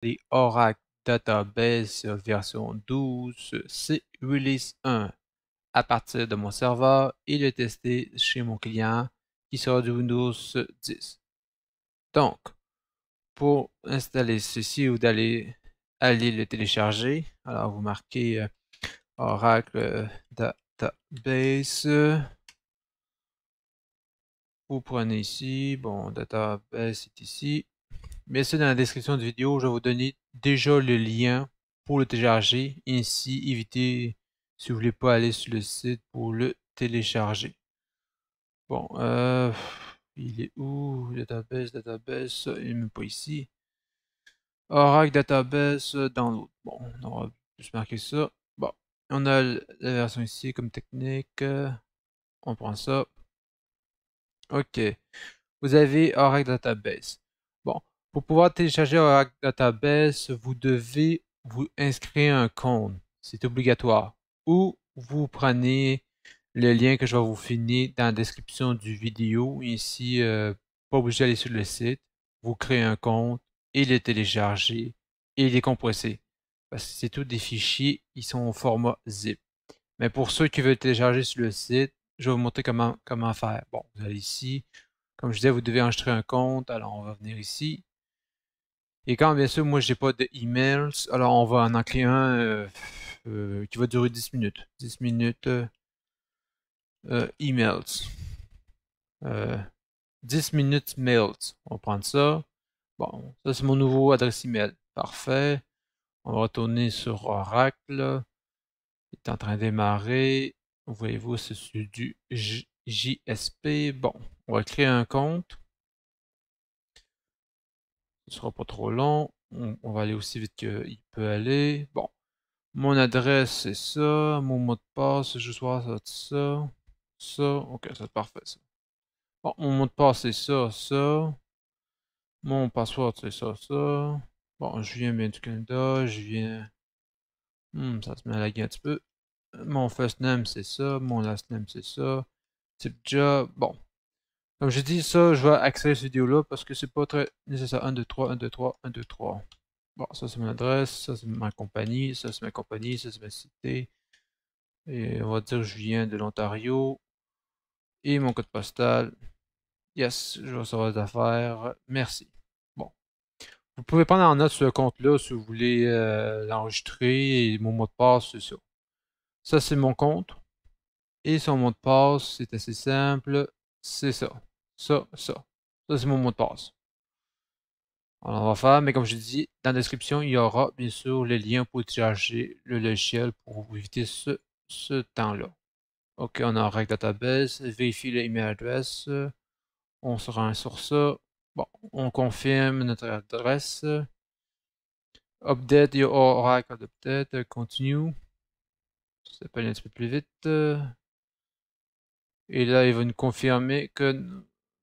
les Oracle Database version 12, c'est Release 1 à partir de mon serveur et le tester chez mon client qui sera du Windows 10. Donc, pour installer ceci ou aller le télécharger, alors vous marquez Oracle Database. Vous prenez ici, bon, Database est ici. Bien sûr, dans la description de vidéo, je vais vous donner déjà le lien pour le télécharger. Ainsi, évitez, si vous voulez pas aller sur le site pour le télécharger. Bon, il est où? Database, il n'est même pas ici. Oracle Database Download. Bon, on va juste marquer ça. Bon, on a la version ici comme technique. On prend ça. OK. Vous avez Oracle Database. Bon, pour pouvoir télécharger Oracle Database, vous devez vous inscrire un compte. C'est obligatoire. Ou vous prenez le lien que je vais vous finir dans la description du vidéo. Ici, pas obligé d'aller sur le site. Vous créez un compte et le télécharger et les compresser. Parce que c'est tous des fichiers, ils sont au format zip. Mais pour ceux qui veulent télécharger sur le site, je vais vous montrer comment faire. Bon, vous allez ici. Comme je disais, vous devez enregistrer un compte. Alors, on va venir ici. Et quand, bien sûr, moi, j'ai pas de emails, alors on va en créer un qui va durer 10 minutes. 10 minutes emails. 10 minutes mails. On va prendre ça. Bon, ça, c'est mon nouveau adresse email. Parfait. On va retourner sur Oracle. Il est en train de démarrer. Voyez-vous, c'est sur du JSP. Bon, on va créer un compte. Ce sera pas trop long. On va aller aussi vite qu'il peut aller. Bon, mon adresse c'est ça. Mon mot de passe, je vois ça, ça. Ça, ok, c'est parfait ça. Bon, mon mot de passe c'est ça, ça. Mon password c'est ça, ça. Bon, je viens bien du Canada, je viens. Ça se met à laguer un petit peu. Mon first name c'est ça, mon last name c'est ça. Type job, bon. Comme je dis ça, je vais accélérer cette vidéo-là parce que c'est pas très nécessaire. 1, 2, 3, 1, 2, 3, 1, 2, 3. Bon, ça c'est mon adresse, ça c'est ma compagnie, ça c'est ma compagnie, ça c'est ma cité. Et on va dire que je viens de l'Ontario. Et mon code postal. Yes, je vais recevoir des affaires. Merci. Bon. Vous pouvez prendre en note ce compte-là si vous voulez l'enregistrer. Et mon mot de passe, c'est ça. Ça, c'est mon compte. Et son mot de passe, c'est assez simple. C'est ça. Ça, ça. Ça, c'est mon mot de passe. Alors, on va faire, mais comme je dis, dans la description, il y aura bien sûr les liens pour télécharger le logiciel pour vous éviter ce temps-là. OK, on a un règle database, vérifie l'email adresse, on se rend sur ça. Bon, on confirme notre adresse. Update your Oracle update, continue. Ça peut aller un petit peu plus vite. Et là, il va nous confirmer que...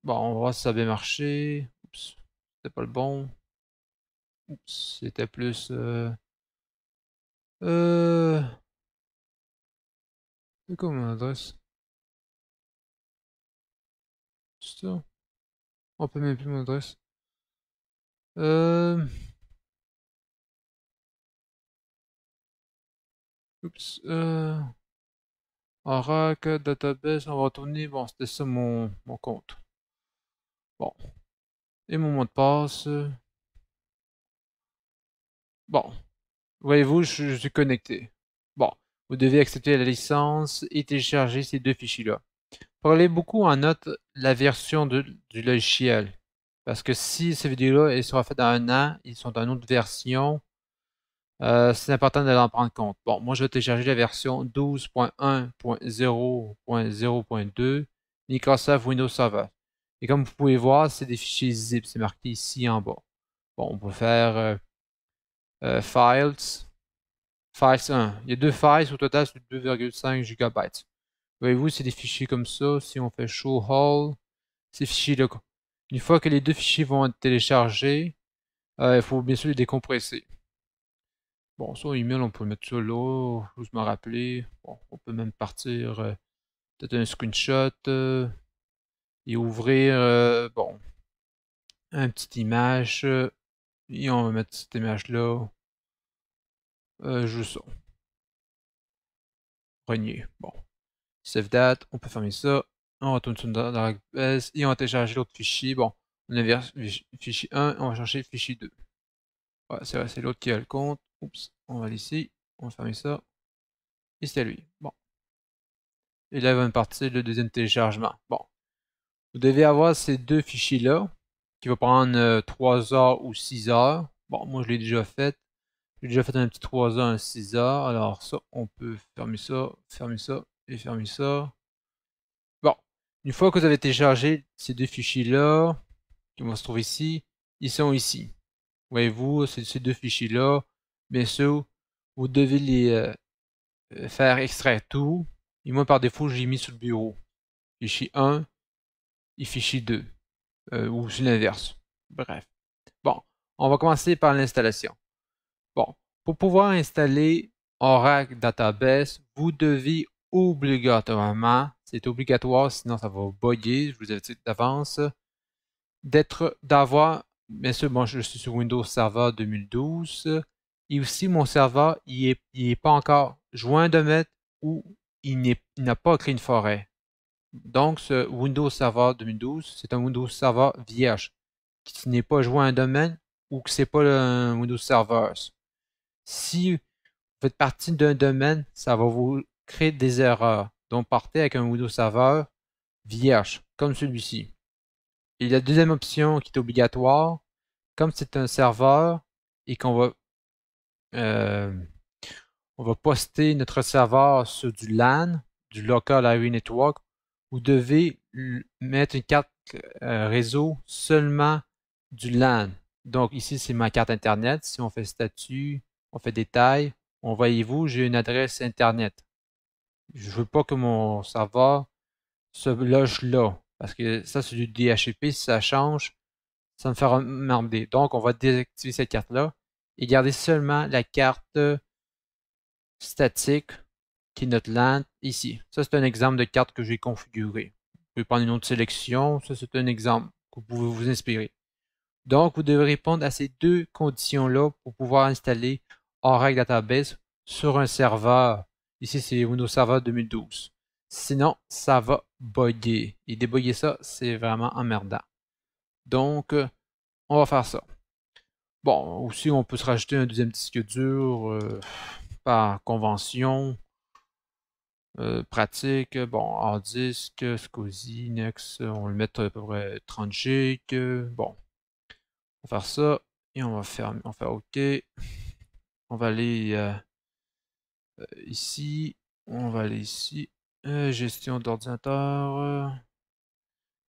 Bon, on va voir si ça a bien marché. Oups, c'était pas le bon. Oups, c'était plus... c'est quoi mon adresse? C'est ça? On peut même plus mon adresse. Euh... Oups. Oracle, database, on va retourner. Bon, c'était ça mon compte. Bon. Et mon mot de passe. Bon. Voyez-vous, je suis connecté. Bon. Vous devez accepter la licence et télécharger ces deux fichiers-là. Prenez beaucoup en note la version du logiciel. Parce que si cette vidéo-là sera faite dans un an, ils sont dans une autre version, c'est important de l'en prendre compte. Bon, moi je vais télécharger la version 12.1.0.0.2 Microsoft Windows Server. Et comme vous pouvez voir, c'est des fichiers zip, c'est marqué ici en bas. Bon, on peut faire Files, Files 1. Il y a deux files, au total c'est 2,5 GB. Voyez-vous, c'est des fichiers comme ça. Si on fait Show All, ces fichiers-là, une fois que les deux fichiers vont être téléchargés, il faut bien sûr les décompresser. Bon, sur email, on peut mettre ça là, juste me rappeler. Bon, on peut même partir peut-être un screenshot et ouvrir, bon, une petite image Et on va mettre cette image-là. Juste ça. Renier. Bon. Save that. On peut fermer ça. On retourne dans la base et on va télécharger l'autre fichier. Bon. On a fichier 1. On va chercher fichier 2. Ouais, c'est vrai, c'est l'autre qui a le compte. Oups. On va aller ici. On va fermer ça. Et c'est lui. Bon. Et là, il va me partir le deuxième téléchargement. Bon. Vous devez avoir ces deux fichiers-là, qui va prendre 3 heures ou 6 heures. Bon, moi, je l'ai déjà fait. J'ai déjà fait un petit 3 heures, un 6 heures. Alors ça, on peut fermer ça et fermer ça. Bon, une fois que vous avez téléchargé ces deux fichiers-là, qui vont se trouver ici, ils sont ici. Voyez-vous, ces deux fichiers-là, bien sûr, vous devez les faire extraire tout. Et moi, par défaut, j'ai mis sur le bureau. Fichier 1 et fichier 2. Ou c'est l'inverse. Bref. Bon, on va commencer par l'installation. Bon, pour pouvoir installer Oracle Database, vous devez obligatoirement, c'est obligatoire, sinon ça va bugger, je vous avais dit d'avance, d'avoir, bien sûr, moi je suis sur Windows Server 2012, et aussi mon serveur, il est pas encore joint de mettre ou il n'a pas créé une forêt. Donc, ce Windows Server 2012, c'est un Windows Server vierge, qui n'est pas joint à un domaine ou que c'est pas un Windows Server. Si vous faites partie d'un domaine, ça va vous créer des erreurs. Donc, partez avec un Windows Server vierge, comme celui-ci. Et la deuxième option qui est obligatoire, comme c'est un serveur et on va poster notre serveur sur du LAN, du Local Area Network, vous devez mettre une carte réseau seulement du LAN. Donc ici, c'est ma carte Internet. Si on fait statut, on fait détails, voyez-vous, j'ai une adresse Internet. Je ne veux pas que mon serveur se loge là. Parce que ça, c'est du DHCP. Si ça change, ça me fait emmerder. Donc, on va désactiver cette carte-là et garder seulement la carte statique qui est notre LAN ici. Ça, c'est un exemple de carte que j'ai configurée. Vous pouvez prendre une autre sélection. Ça, c'est un exemple que vous pouvez vous inspirer. Donc, vous devez répondre à ces deux conditions-là pour pouvoir installer Oracle Database sur un serveur. Ici, c'est Windows Server 2012. Sinon, ça va bugger. Et débugger ça, c'est vraiment emmerdant. Donc, on va faire ça. Bon, aussi, on peut se rajouter un deuxième disque dur par convention. Pratique, bon, hard disk, SCSI, Next, on le met à peu près 30 GB. Bon, on va faire ça et on va faire OK. On va aller ici, on va aller ici, gestion d'ordinateur,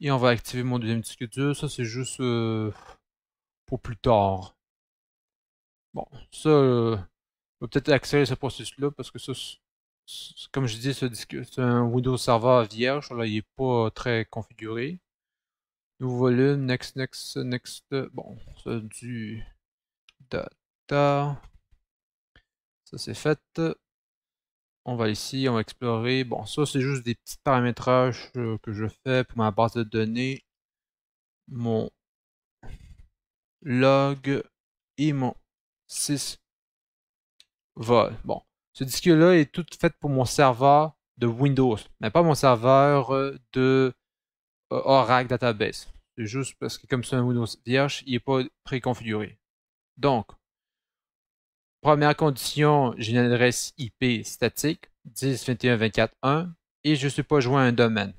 et on va activer mon deuxième disque dur. Ça, c'est juste pour plus tard. Bon, ça, on va peut-être accélérer ce processus-là parce que ça, comme je dis, ce disque, c'est un Windows Server vierge. Là, il n'est pas très configuré. Nouveau volume, next. Bon, ça du data. Ça c'est fait. On va ici, on va explorer. Bon, ça c'est juste des petits paramétrages que je fais pour ma base de données. Mon log et mon 6 vol. Bon, ce disque-là est tout fait pour mon serveur de Windows, mais pas mon serveur de Oracle Database. C'est juste parce que comme c'est un Windows vierge, il n'est pas préconfiguré. Donc, première condition, j'ai une adresse IP statique 10.21.24.1 et je ne suis pas joint à un domaine.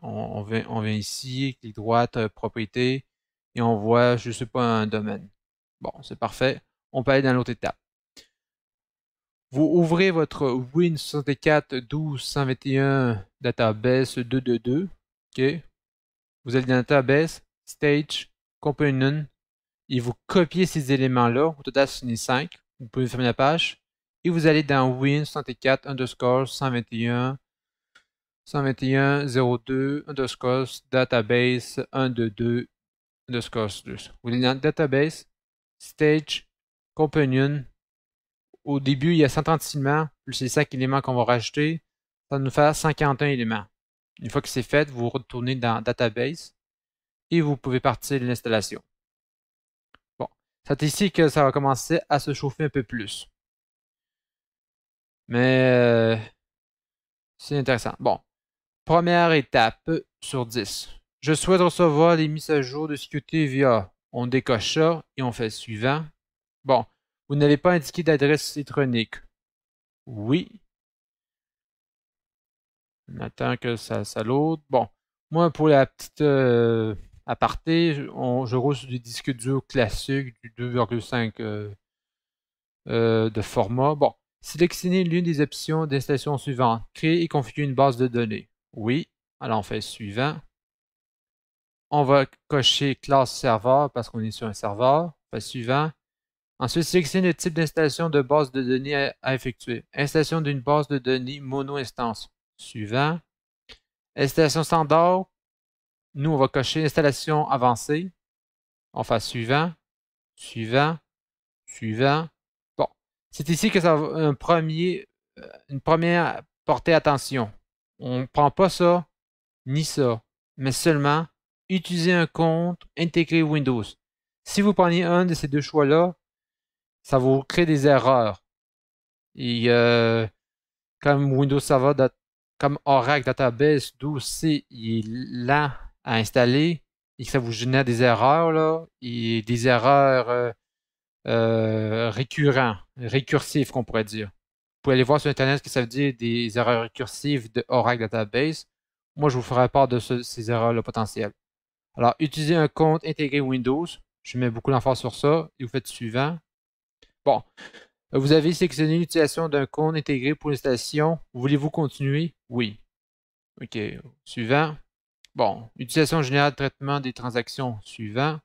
On vient ici, clic droite, propriété, et on voit je ne suis pas un domaine. Bon, c'est parfait. On peut aller dans l'autre étape. Vous ouvrez votre Win64 12.121 database 222. OK. Vous allez dans database, stage, component, et vous copiez ces éléments-là. Au total, c'est 5. Vous pouvez fermer la page. Et vous allez dans Win64 underscore 121 02 underscore database 122 underscore 2. Vous allez dans database, stage, companion. Au début, il y a 136 éléments, plus les 5 éléments qu'on va rajouter. Ça va nous faire 141 éléments. Une fois que c'est fait, vous retournez dans database et vous pouvez partir de l'installation. Bon, C'est ici que ça va commencer à se chauffer un peu plus. Mais c'est intéressant. Bon, première étape sur 10. Je souhaite recevoir les mises à jour de sécurité via. On décoche ça et on fait suivant. Bon, vous n'avez pas indiqué d'adresse électronique. Oui. On attend que ça load. Bon, moi pour la petite aparté, je roule sur du disque dur classique du 2,5 de format. Bon, sélectionnez l'une des options d'installation suivantes. Créer et configurer une base de données. Oui. Alors on fait suivant. On va cocher classe serveur parce qu'on est sur un serveur. On fait suivant. Ensuite, sélectionnez le type d'installation de base de données à effectuer. Installation d'une base de données mono-instance. Suivant. Installation standard. Nous, on va cocher installation avancée. On fait suivant, suivant, suivant. Bon, c'est ici que ça va une première portée attention. On ne prend pas ça ni ça, mais seulement utiliser un compte intégré Windows. Si vous prenez un de ces deux choix-là, ça va vous créer des erreurs. Et comme Windows Server, comme Oracle Database 12C, il est lent à installer et que ça vous génère des erreurs, là, et des erreurs récursives, qu'on pourrait dire. Vous pouvez aller voir sur Internet ce que ça veut dire des erreurs récursives de Oracle Database. Moi, je vous ferai part de ces erreurs-là potentielles. Alors, utilisez un compte intégré Windows. Je mets beaucoup d'emphase sur ça et vous faites suivant. Bon, vous avez sélectionné l'utilisation d'un compte intégré pour l'installation. Voulez-vous continuer? Oui. OK. Suivant. Bon, utilisation générale de traitement des transactions. Suivant.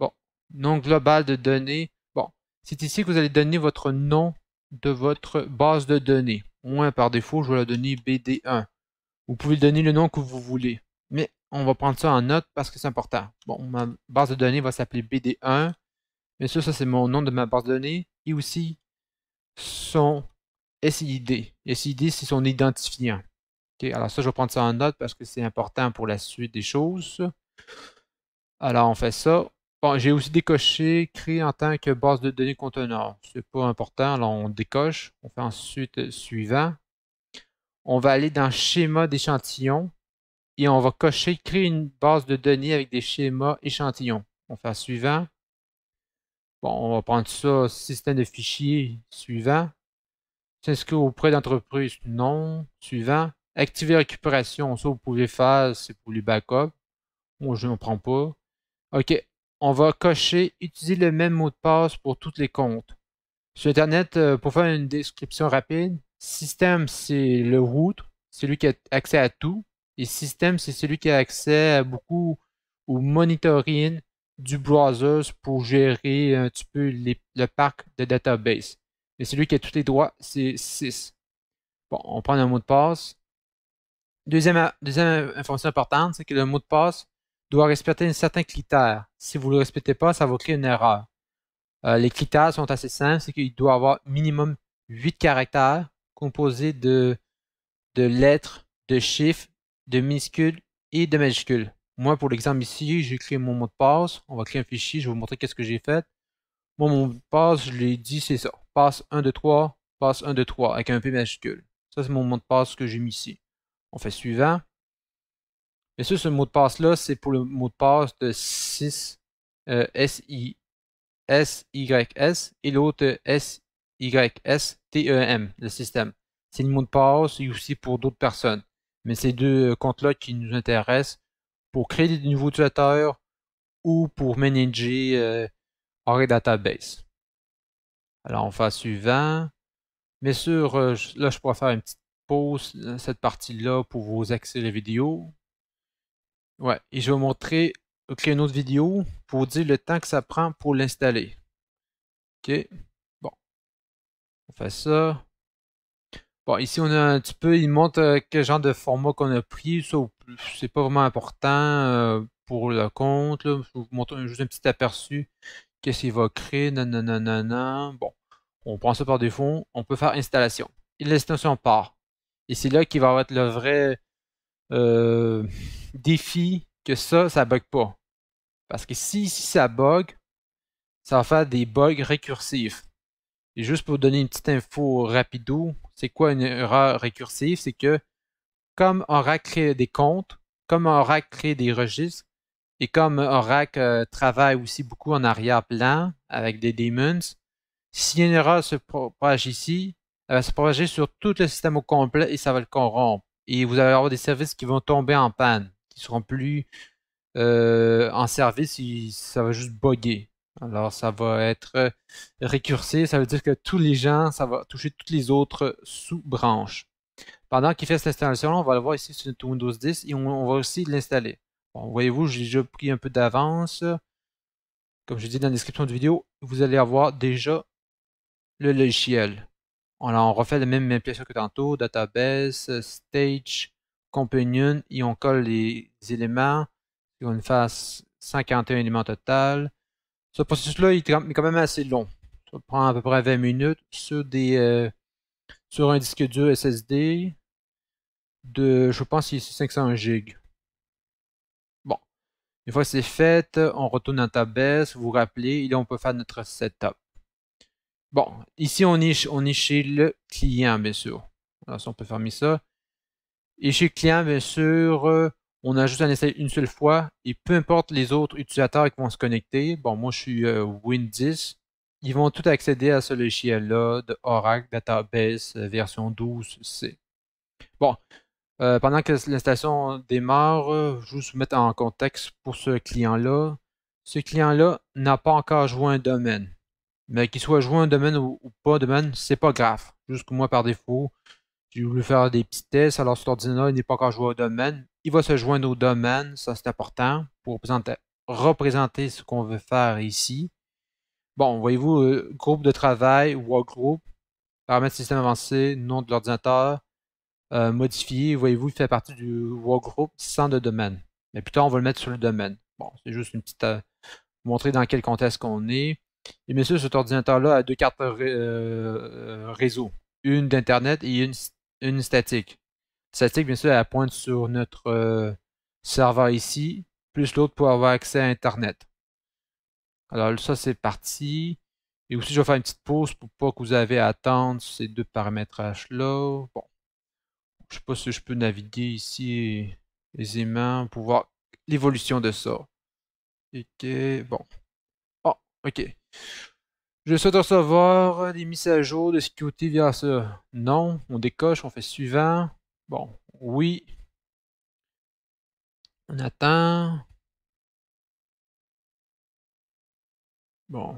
Bon, nom global de données. Bon, c'est ici que vous allez donner votre nom de votre base de données. Moi, par défaut, je vais la donner BD1. Vous pouvez donner le nom que vous voulez. Mais on va prendre ça en note parce que c'est important. Bon, ma base de données va s'appeler BD1. Bien sûr, ça c'est mon nom de ma base de données. Et aussi son SID. SID, c'est son identifiant. Okay, alors ça, je vais prendre ça en note parce que c'est important pour la suite des choses. Alors, on fait ça. Bon, j'ai aussi décoché créer en tant que base de données conteneur. C'est pas important, alors on décoche. On fait ensuite suivant. On va aller dans schéma d'échantillon et on va cocher créer une base de données avec des schémas échantillons. On fait suivant. Bon, on va prendre ça, système de fichiers, suivant. S'inscrire auprès d'entreprise, non. Suivant. Activer récupération, ça vous pouvez faire, c'est pour les backups. Moi, je ne prends pas. OK. On va cocher utiliser le même mot de passe pour tous les comptes. Sur Internet, pour faire une description rapide, système, c'est le root, c'est lui qui a accès à tout. Et système, c'est celui qui a accès à beaucoup au monitoring du browser pour gérer un petit peu le parc de database. Et celui qui a tous les droits, c'est 6. Bon, on prend un mot de passe. Deuxième information importante, c'est que le mot de passe doit respecter un certain critère. Si vous ne le respectez pas, ça va créer une erreur. Les critères sont assez simples, c'est qu'il doit avoir minimum 8 caractères composés de lettres, de chiffres, de minuscules et de majuscules. Moi, pour l'exemple ici, j'ai créé mon mot de passe. On va créer un fichier, je vais vous montrer qu'est-ce que j'ai fait. Moi, mon mot de passe, je l'ai dit, c'est ça. Passe 1, 2, 3, passe 1, 2, 3, avec un P majuscule. Ça, c'est mon mot de passe que j'ai mis ici. On fait suivant. Bien sûr, ce mot de passe-là, c'est pour le mot de passe de 6 SYS et l'autre SYSTEM, le système. C'est le mot de passe et aussi pour d'autres personnes. Mais ces deux comptes-là qui nous intéressent pour créer des nouveaux utilisateurs ou pour manager Oracle Database. Alors, on fait suivant. Bien sûr, là, je pourrais faire une petite pause, cette partie-là, pour vous accéder la vidéo. Ouais, et je vais vous montrer, créer une autre vidéo pour vous dire le temps que ça prend pour l'installer. OK. Bon. On fait ça. Bon, ici, on a un petit peu, il montre quel genre de format qu'on a pris. Ça, c'est pas vraiment important pour le compte. Là. Je vais vous montrer juste un petit aperçu. Qu'est-ce qu'il va créer. Nanana. Bon, on prend ça par défaut. On peut faire installation. Et l'installation part. Et c'est là qu'il va être le vrai défi que ça bug pas. Parce que si ça bug, ça va faire des bugs récursifs. Et juste pour vous donner une petite info rapido, c'est quoi une erreur récursive? C'est que comme Oracle crée des comptes, comme Oracle crée des registres, et comme Oracle travaille aussi beaucoup en arrière-plan avec des daemons, si une erreur se propage ici, elle va se propager sur tout le système au complet et ça va le corrompre. Et vous allez avoir des services qui vont tomber en panne, qui seront plus en service, ça va juste bugger. Alors, ça va être récursif, ça veut dire que tous les gens, ça va toucher toutes les autres sous-branches. Pendant qu'il fait cette installation, on va le voir ici sur notre Windows 10 et on va aussi l'installer. Bon, voyez-vous, j'ai déjà pris un peu d'avance. Comme je dis dans la description de vidéo, vous allez avoir déjà le logiciel. On refait la même manipulation que tantôt, database, stage, companion, et on colle les éléments. Et on fasse 51 éléments total. Ce processus-là, il est quand même assez long. Ça prend à peu près 20 minutes sur un disque dur SSD de, je pense, c'est 500 GB. Bon, une fois que c'est fait, on retourne dans database, vous vous rappelez, et là, on peut faire notre setup. Bon, ici, on est chez le client, bien sûr. Alors, si on peut fermer ça. Et chez le client, bien sûr, on a juste à l'installer une seule fois. Et peu importe les autres utilisateurs qui vont se connecter. Bon, moi, je suis Win10. Ils vont tout accéder à ce logiciel-là de Oracle Database version 12C. Bon, pendant que l'installation démarre, je vais vous mettre en contexte pour ce client-là. Ce client-là n'a pas encore joué un domaine. Mais qu'il soit joué un domaine ou pas un domaine, c'est pas grave. Juste que moi, par défaut, j'ai voulu faire des petits tests. Alors, cet ordinateur, il n'est pas encore joué au domaine. Il va se joindre au domaine. Ça, c'est important pour représenter ce qu'on veut faire ici. Bon, voyez-vous, groupe de travail, workgroup, paramètres système avancé, nom de l'ordinateur, modifié. Voyez-vous, il fait partie du workgroup sans de domaine. Mais plus tard, on va le mettre sur le domaine. Bon, c'est juste une petite montrer dans quel contexte qu'on est. Et bien sûr, cet ordinateur-là a deux cartes réseau. Une d'Internet et une statique. Statique, bien sûr, elle pointe sur notre serveur ici, plus l'autre pour avoir accès à Internet. Alors ça, c'est parti. Et aussi, je vais faire une petite pause pour pas que vous avez à attendre ces deux paramétrages-là. Bon, je sais pas si je peux naviguer ici aisément pour voir l'évolution de ça. Ok, bon. Oh, ok. Je souhaite recevoir des mises à jour de sécurité via ça. Non, on décoche, on fait suivant. Bon, oui. On attend. Bon,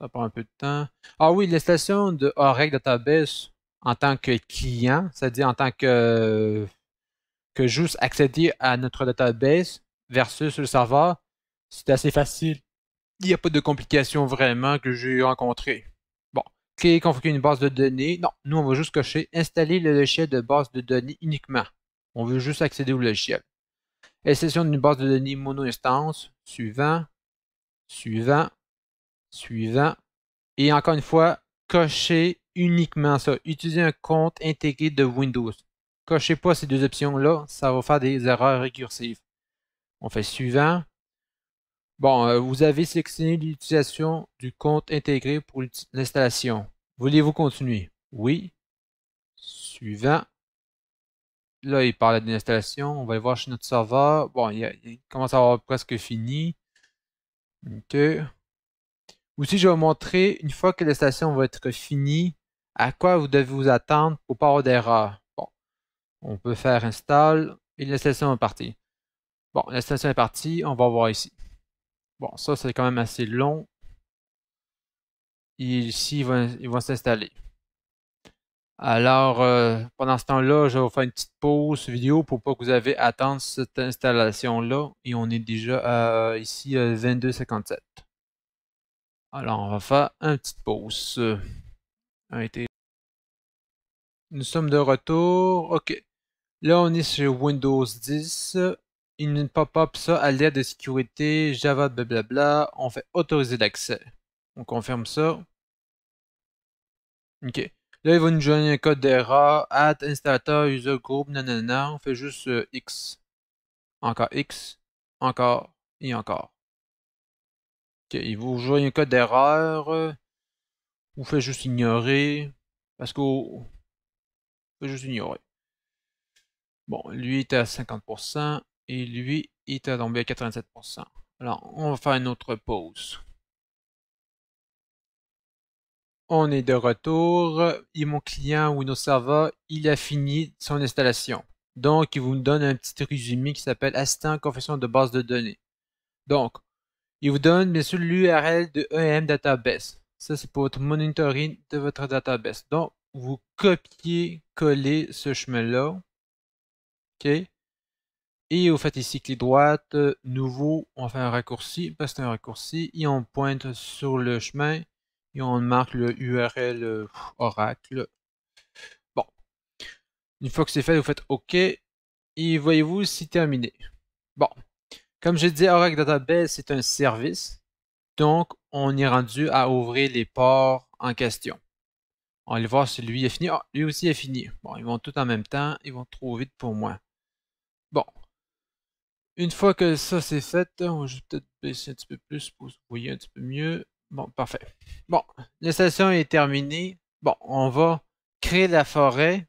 ça prend un peu de temps. Ah oui, l'installation de Oracle Database en tant que client, c'est-à-dire en tant que juste accéder à notre database versus le serveur, c'est assez facile. Il n'y a pas de complications vraiment que j'ai rencontrées. Bon, créer, configurer une base de données. Non, nous on va juste cocher installer le logiciel de base de données uniquement. On veut juste accéder au logiciel. Installation d'une base de données mono-instance. Suivant, suivant, suivant. Et encore une fois, cochez uniquement ça. Utilisez un compte intégré de Windows. Cochez pas ces deux options-là, ça va faire des erreurs récursives. On fait suivant. Bon, vous avez sélectionné l'utilisation du compte intégré pour l'installation. Voulez-vous continuer? Oui. Suivant. Là, il parle de l'installation. On va aller voir chez notre serveur. Bon, il commence à avoir presque fini. OK. Aussi, je vais vous montrer, une fois que l'installation va être finie, à quoi vous devez vous attendre pour pas avoir d'erreur. Bon, on peut faire install et l'installation est partie. Bon, l'installation est partie, on va voir ici. Bon, ça, c'est quand même assez long. Et ici, il va s'installer. Alors, pendant ce temps-là, je vais vous faire une petite pause vidéo pour pas que vous avez à attendre cette installation-là. Et on est déjà à, ici, 22h57. Alors, on va faire une petite pause. Nous sommes de retour. OK. Là, on est sur Windows 10. Il nous pop-up ça à l'aide de sécurité, Java, blablabla. On fait autoriser l'accès. On confirme ça. OK. Là, il va nous donner un code d'erreur. Add installateur, user group, nanana. On fait juste X. Encore X. Encore. Et encore. il vous jouez un code d'erreur, vous faites juste ignorer, parce que vous faites juste ignorer. Bon, lui était à 50% et lui il était tombé à 87%. Alors, on va faire une autre pause. On est de retour et mon client Windows Server, il a fini son installation. Donc, il vous donne un petit résumé qui s'appelle Assistant configuration de base de données. Donc, il vous donne bien sûr l'URL de EM Database. Ça, c'est pour votre monitoring de votre database. Donc, vous copiez-collez ce chemin-là. OK? Et vous faites ici clic droite, nouveau, on fait un raccourci, parce que c'est un raccourci, et on pointe sur le chemin, et on marque le URL Oracle. Bon. Une fois que c'est fait, vous faites OK, et voyez-vous, c'est terminé. Bon. Comme je dis, Oracle Database, c'est un service. Donc, on est rendu à ouvrir les ports en question. On va aller voir si lui est fini. Ah, lui aussi est fini. Bon, ils vont tout en même temps. Ils vont trop vite pour moi. Bon. Une fois que ça c'est fait, je vais peut-être baisser un petit peu plus pour que vous voyez un petit peu mieux. Bon, parfait. Bon, l'installation est terminée. Bon, on va créer la forêt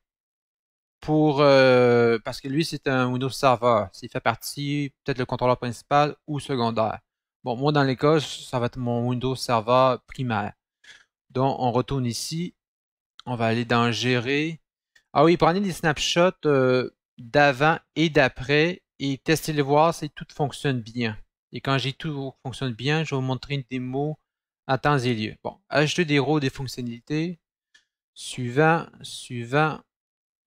pour parce que lui c'est un Windows Server. S'il fait partie, peut-être le contrôleur principal ou secondaire. Bon, moi dans les cas, ça va être mon Windows Server primaire. Donc, on retourne ici. On va aller dans Gérer. Ah oui, prenez des snapshots d'avant et d'après et testez-les voir si tout fonctionne bien. Et quand j'ai tout fonctionne bien, je vais vous montrer une démo à temps et lieu. Bon, ajouter des rôles, des fonctionnalités. Suivant, suivant.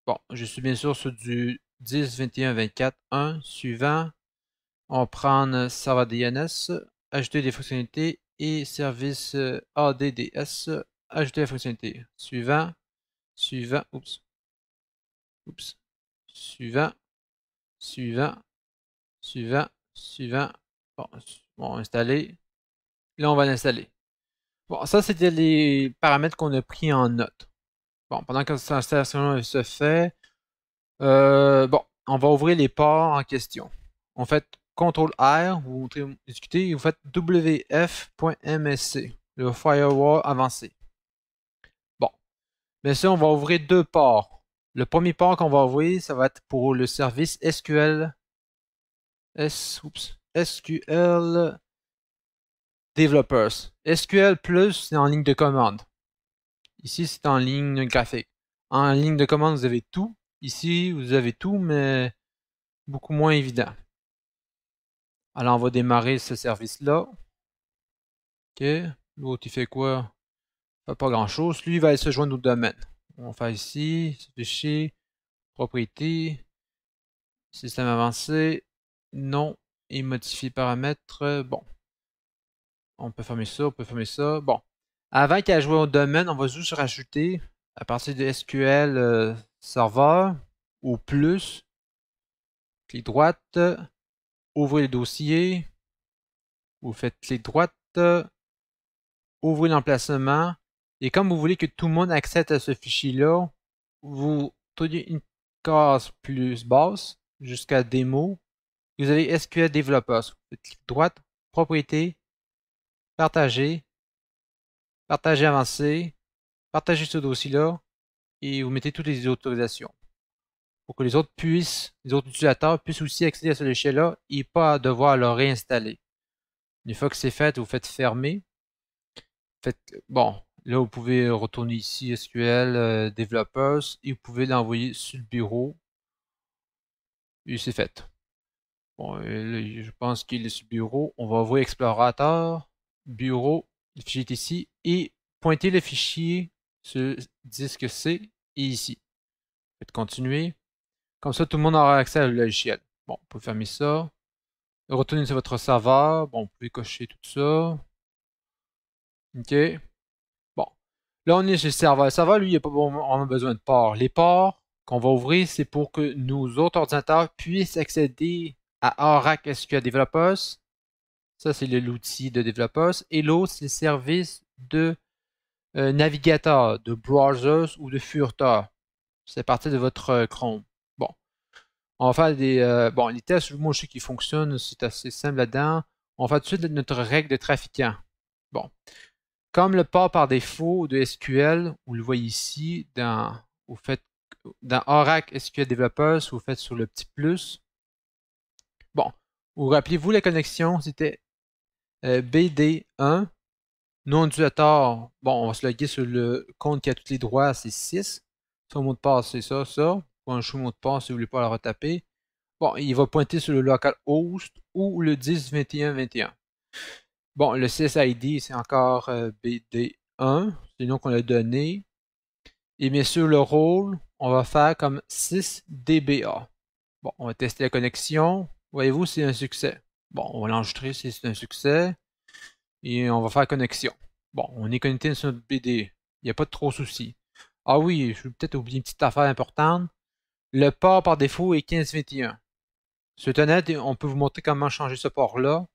Bon, je suis bien sûr sur du 10, 21, 24, 1. Suivant, on va prendre serveur DNS, ajouter des fonctionnalités et service ADDS, ajouter la fonctionnalité. Suivant, suivant, oups, suivant, suivant, suivant, suivant. Bon, installer. Là, on va l'installer. Bon, ça, c'était les paramètres qu'on a pris en note. Bon, pendant que cette installation se fait, bon, on va ouvrir les ports en question. On fait CTRL-R, vous exécutez et vous faites wf.msc, le firewall avancé. Bon, bien sûr, on va ouvrir deux ports. Le premier port qu'on va ouvrir, ça va être pour le service SQL SQL Developers. SQL Plus, c'est en ligne de commande. Ici, c'est en ligne graphique. En ligne de commande, vous avez tout. Ici, vous avez tout, mais beaucoup moins évident. Alors, on va démarrer ce service-là. OK. L'autre, il fait quoi? Il fait pas grand-chose. Lui, il va aller se joindre au domaine. On va faire ici, fichier, propriété, système avancé, non, et modifier paramètres. Bon. On peut fermer ça, on peut fermer ça. Bon. Avant qu'à jouer au domaine, on va juste rajouter à partir de SQL Server ou plus. Clic droite, ouvrez le dossier. Vous faites clic droite, ouvrez l'emplacement. Et comme vous voulez que tout le monde accède à ce fichier-là, vous tournez une case plus basse jusqu'à démo. Vous avez SQL Developers. Clic droite, propriété, partager, partager avancé, partager ce dossier-là et vous mettez toutes les autorisations pour que les autres utilisateurs puissent aussi accéder à ce logiciel-là et pas devoir le réinstaller. Une fois que c'est fait, vous faites fermer. Bon, là, vous pouvez retourner ici SQL Developers et vous pouvez l'envoyer sur le bureau. Et c'est fait. Bon, là, je pense qu'il est sur le bureau. On va ouvrir Explorateur, bureau, le fichier est ici et pointer le fichier sur disque C et ici. Faites continuer. Comme ça, tout le monde aura accès au logiciel. Bon, vous pouvez fermer ça. Retournez sur votre serveur. Bon, vous pouvez cocher tout ça. OK. Bon. Là, on est chez le serveur. Le serveur, lui, il n'y a pas vraiment besoin de ports. Les ports qu'on va ouvrir, c'est pour que nos autres ordinateurs puissent accéder à Oracle SQL Developers. Ça, c'est l'outil de Developers. Et l'autre, c'est le service de navigateur, de browsers ou de furteur. C'est à partir de votre Chrome. Bon. On va faire des. Bon, les tests, moi je sais qu'ils fonctionnent, c'est assez simple là-dedans. On va tout de suite notre règle de trafiquant. Bon. Comme le port par défaut de SQL, vous le voyez ici, dans Oracle SQL Developers, vous faites sur le petit plus. Bon, vous rappelez-vous la connexion, c'était BD1, nom d'utilisateur, bon, on va se loguer sur le compte qui a tous les droits, c'est 6. Son mot de passe, c'est ça. Pour un mot de passe, si vous ne voulez pas le retaper. Bon, il va pointer sur le localhost ou le 10.21.21. Bon, le sysid, c'est encore BD1, c'est le nom qu'on a donné. Et bien sûr, le rôle, on va faire comme 6DBA. Bon, on va tester la connexion. Voyez-vous, c'est un succès. Bon, on va l'enregistrer si c'est un succès. Et on va faire connexion. Bon, on est connecté sur notre BD. Il n'y a pas de trop soucis. Ah oui, je vais peut-être oublier une petite affaire importante. Le port par défaut est 1521. C'est honnête, on peut vous montrer comment changer ce port-là,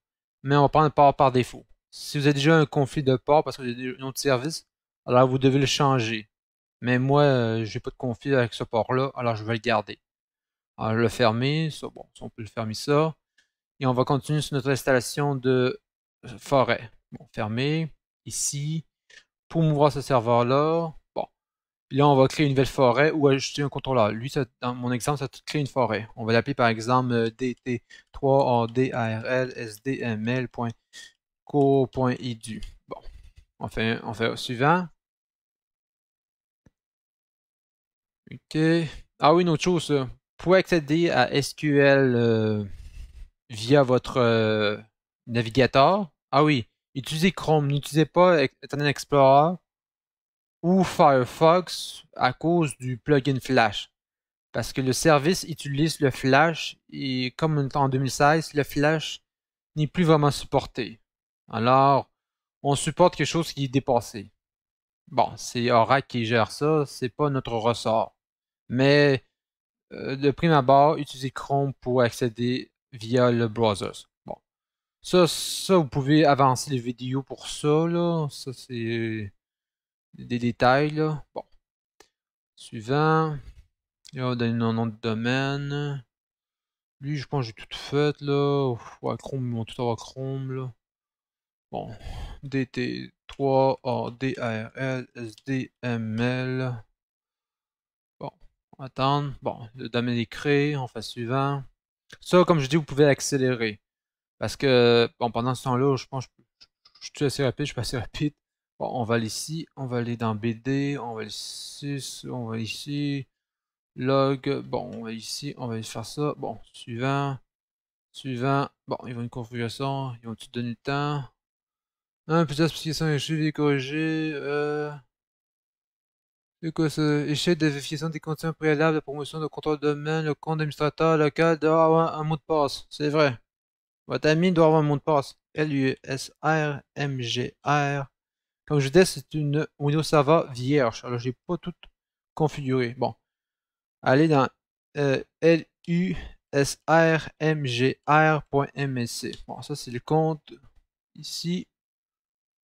mais on va prendre le port par défaut. Si vous avez déjà un conflit de port parce que vous avez un autre service, alors vous devez le changer. Mais moi, j'ai pas de conflit avec ce port-là, alors je vais le garder. Alors, je vais le fermer, ça, bon, on peut le fermer ça. Et on va continuer sur notre installation de forêt. Bon, fermer, ici. Pour m'ouvrir ce serveur-là, bon. Là, on va créer une nouvelle forêt ou ajouter un contrôleur. Lui, dans mon exemple, ça crée une forêt. On va l'appeler par exemple dt3adrsdml.co.edu. Bon, on fait suivant. OK. Ah oui, une autre chose, ça. Vous pouvez accéder à SQL via votre navigateur. Ah oui, utilisez Chrome, n'utilisez pas Internet Explorer ou Firefox à cause du plugin Flash. Parce que le service utilise le Flash et comme on est en 2016, le Flash n'est plus vraiment supporté. Alors, on supporte quelque chose qui est dépassé. Bon, c'est Oracle qui gère ça, c'est pas notre ressort. Mais de prime abord, utilisez Chrome pour accéder via le browser. Bon. Ça, vous pouvez avancer les vidéos pour ça, là. Ça, c'est des détails, là. Bon. Suivant. Là, on va donner un nom de domaine. Lui, je pense que j'ai tout fait, là. Ouais, Chrome, ils vont tout avoir Chrome, là. Bon. DT3ADRLSDML. Bon. Attendre. Bon, le domaine est créé. On fait suivant. Ça, comme je dis, vous pouvez accélérer. Parce que, bon, pendant ce temps-là, je pense que je suis assez rapide, je suis pas assez rapide. Bon, on va aller ici, on va aller dans BD, on va aller ici, on va ici, log, bon, on va ici, on va aller faire ça. Bon, suivant, suivant, bon, ils vont une configuration, ils vont te donner le temps. Plusieurs spécifications échec corrigées, c'est quoi ça? Échec de vérification des conditions préalables de promotion de contrôle de domaine, le compte d'administrateur local doit avoir un mot de passe, c'est vrai. Votre ami doit avoir un mot de passe. LUSRMGR. Comme je disais, c'est une Windows Server vierge. Alors, j'ai pas tout configuré. Bon. Allez dans lusrmgr.msc. Bon, ça, c'est le compte ici.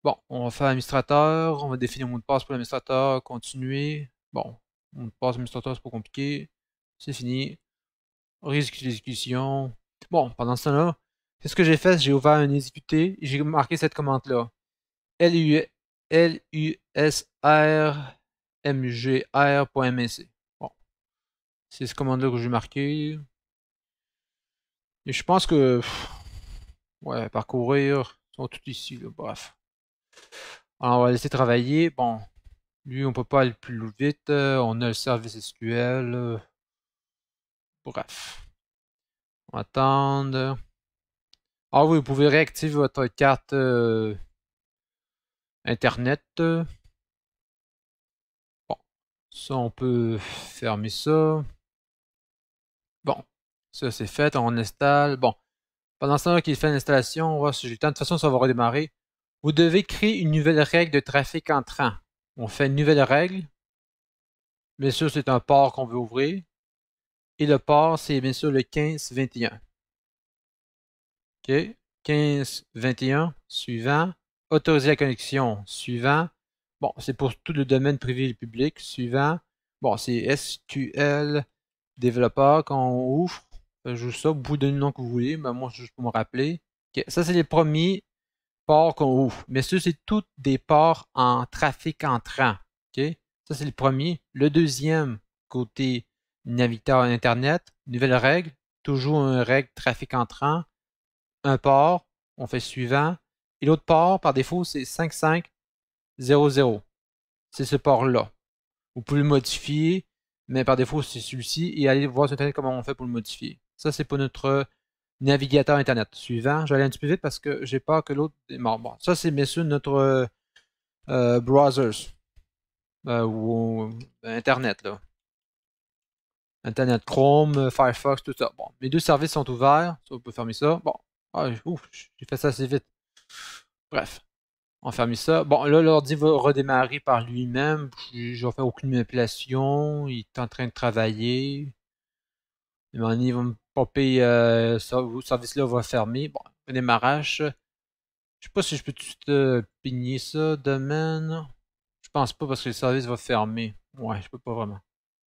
Bon, on va faire administrateur. On va définir un mot de passe pour l'administrateur. Continuer. Bon, mot de passe administrateur, c'est pas compliqué. C'est fini. Risque d'exécution. Bon, pendant ce temps-là, qu'est-ce que j'ai fait? J'ai ouvert un exécuté et j'ai marqué cette commande-là. lusrmgr.msc. Bon, c'est cette commande-là que j'ai marqué. Et je pense que, ouais, parcourir, ils sont tous ici, là, bref. Alors, on va laisser travailler. Bon, lui, on peut pas aller plus vite. On a le service SQL. Bref. On va attendre. Ah oui, vous pouvez réactiver votre carte Internet. Bon, ça, on peut fermer ça. Bon, ça, c'est fait. On installe. Bon, pendant ce temps-là qu'il fait l'installation, on va voir si j'ai le temps. De toute façon, ça va redémarrer. Vous devez créer une nouvelle règle de trafic entrant. On fait une nouvelle règle. Bien sûr, c'est un port qu'on veut ouvrir. Et le port, c'est bien sûr le 1521. OK. 1521. Suivant. Autoriser la connexion. Suivant. Bon, c'est pour tout le domaine privé et public. Suivant. Bon, c'est SQL développeur. Quand on ouvre, je joue ça. Vous pouvez donner le nom que vous voulez. Mais moi, c'est juste pour me rappeler. Ok, ça, c'est les premiers ports qu'on ouvre. Mais ça, c'est tous des ports en trafic entrant. Ok? Ça, c'est le premier. Le deuxième, côté navigateur Internet, nouvelle règle, toujours une règle trafic entrant, un port, on fait suivant. Et l'autre port, par défaut, c'est 5500. C'est ce port-là. Vous pouvez le modifier, mais par défaut, c'est celui-ci. Et allez voir sur Internet comment on fait pour le modifier. Ça, c'est pour notre navigateur Internet. Suivant, je vais aller un petit peu vite parce que j'ai peur que l'autre est mort. Bon, ça, c'est bien sûr notre browsers ou Internet, là. Internet Chrome, Firefox, tout ça. Bon, mes deux services sont ouverts. Ça, on peut fermer ça. Bon, ouf, j'ai fait ça assez vite. Bref, on ferme ça. Bon, là, l'ordi va redémarrer par lui-même. Je vais faire aucune manipulation. Il est en train de travailler. Il va me popper, ce service-là va fermer. Bon, démarrage. Je sais pas si je peux tout de suite pigner ça. Domaine. Je pense pas parce que le service va fermer. Ouais, je peux pas vraiment.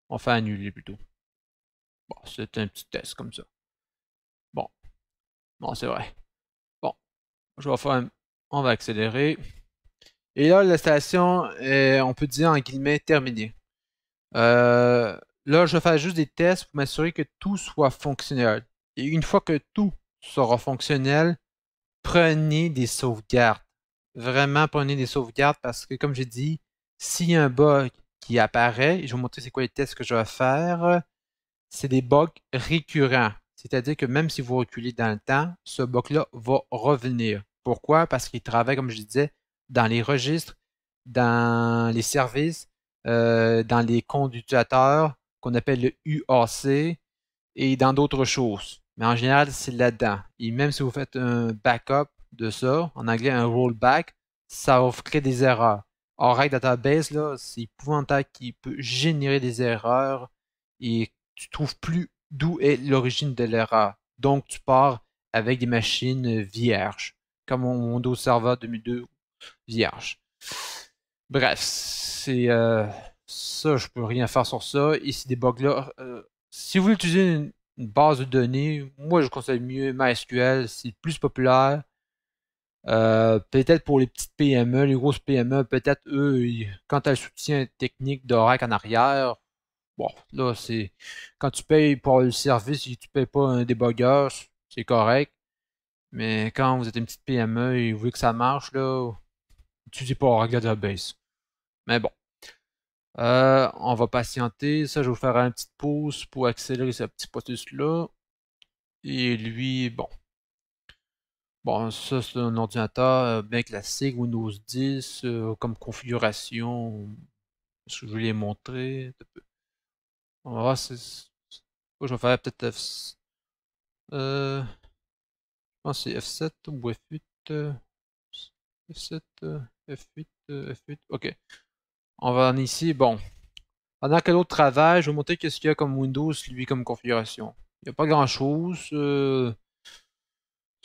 On fait annuler plutôt. Bon, c'est un petit test comme ça. Bon. Bon, c'est vrai. Bon. Je vais faire On va accélérer. Et là, l'installation est, on peut dire en guillemets, terminée. Là, je vais faire juste des tests pour m'assurer que tout soit fonctionnel. Et une fois que tout sera fonctionnel, prenez des sauvegardes. Vraiment, prenez des sauvegardes parce que, comme j'ai dit, s'il y a un bug qui apparaît, je vais vous montrer c'est quoi les tests que je vais faire, c'est des bugs récurrents. C'est-à-dire que même si vous reculez dans le temps, ce bug-là va revenir. Pourquoi? Parce qu'il travaille, comme je disais, dans les registres, dans les services, dans les comptes d'utilisateurs qu'on appelle le UAC et dans d'autres choses. Mais en général, c'est là-dedans. Et même si vous faites un backup de ça, en anglais un rollback, ça va vous créer des erreurs. Oracle Database, là, c'est épouvantable qui peut générer des erreurs et tu trouves plus d'où est l'origine de l'erreur. Donc, tu pars avec des machines vierges, comme mon Windows Server 2002 vierge. Bref, c'est ça, je peux rien faire sur ça. Et ces bugs-là, si vous voulez utiliser une base de données, moi je conseille mieux MySQL, c'est le plus populaire. Peut-être pour les petites PME, les grosses PME, peut-être eux, quand tu as le soutien technique d'Oracle en arrière, bon, là c'est quand tu payes pour le service et tu payes pas un débugger, c'est correct. Mais quand vous êtes une petite PME et vous voulez que ça marche, là, utilisez pas Oracle Database. Mais bon. On va patienter. Ça, je vais vous faire une petite pause pour accélérer ce petit processus-là. Et lui, bon. Bon, ça, c'est un ordinateur bien classique, Windows 10, comme configuration. Est-ce que je vais les montrer? On va voir si... Je vais faire peut-être je pense que c'est F7 ou F8. F7, F8, F8. OK. On va en ici. Bon. Pendant que l'autre travaille, je vais vous montrer qu'est-ce qu'il y a comme Windows, lui, comme configuration. Il n'y a pas grand-chose. Si